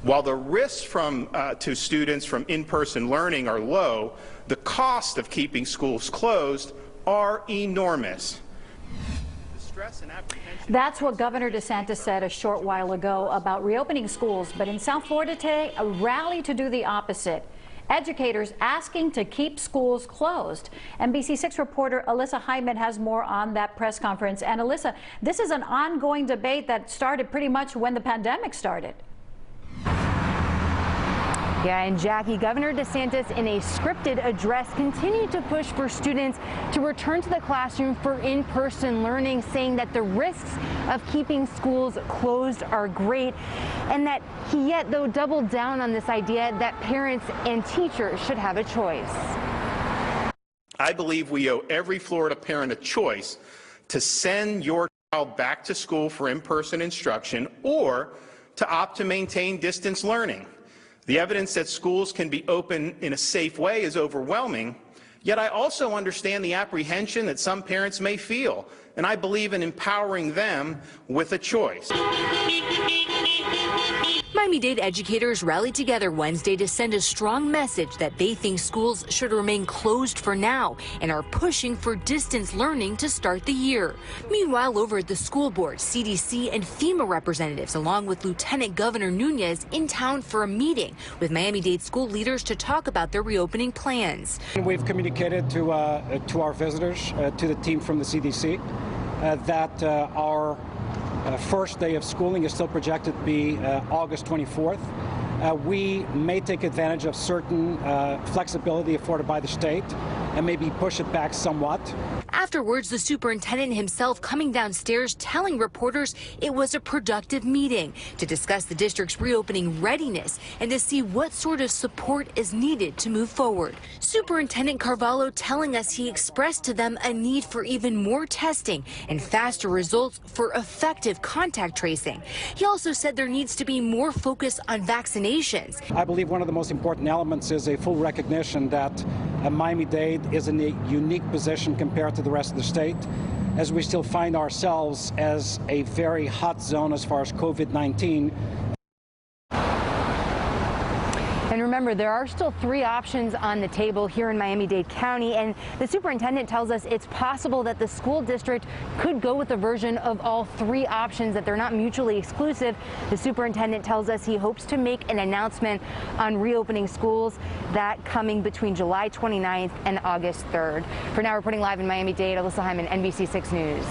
While the risks to students from in-person learning are low, the cost of keeping schools closed are enormous. That's what Governor DeSantis said a short while ago about reopening schools. But in South Florida today, a rally to do the opposite. Educators asking to keep schools closed. NBC6 reporter Alyssa Hyman has more on that press conference. And Alyssa, this is an ongoing debate that started pretty much when the pandemic started. Yeah, and Jackie, Governor DeSantis in a scripted address continued to push for students to return to the classroom for in-person learning, saying that the risks of keeping schools closed are great, and that he yet, though, doubled down on this idea that parents and teachers should have a choice. I believe we owe every Florida parent a choice to send your child back to school for in-person instruction or to opt to maintain distance learning. The evidence that schools can be open in a safe way is overwhelming, yet I also understand the apprehension that some parents may feel, and I believe in empowering them with a choice. Miami-Dade educators rallied together Wednesday to send a strong message that they think schools should remain closed for now and are pushing for distance learning to start the year. Meanwhile, over at the school board, CDC and FEMA representatives, along with Lieutenant Governor Nunez, in town for a meeting with Miami-Dade school leaders to talk about their reopening plans. We've communicated to our visitors, to the team from the CDC, that our first day of schooling is still projected to be August 24th. We may take advantage of certain flexibility afforded by the state and maybe push it back somewhat. Afterwards, the superintendent himself coming downstairs telling reporters it was a productive meeting to discuss the district's reopening readiness and to see what sort of support is needed to move forward. Superintendent Carvalho telling us he expressed to them a need for even more testing and faster results for effective contact tracing. He also said there needs to be more focus on vaccinations. I believe one of the most important elements is a full recognition that Miami-Dade is in a unique position compared to the rest of the state, as we still find ourselves as a very hot zone as far as COVID-19. And remember, there are still 3 options on the table here in Miami-Dade County, and the superintendent tells us it's possible that the school district could go with a version of all 3 options, that they're not mutually exclusive. The superintendent tells us he hopes to make an announcement on reopening schools, that coming between July 29th and August 3rd. For now, reporting live in Miami-Dade, Alyssa Hyman, NBC6 News.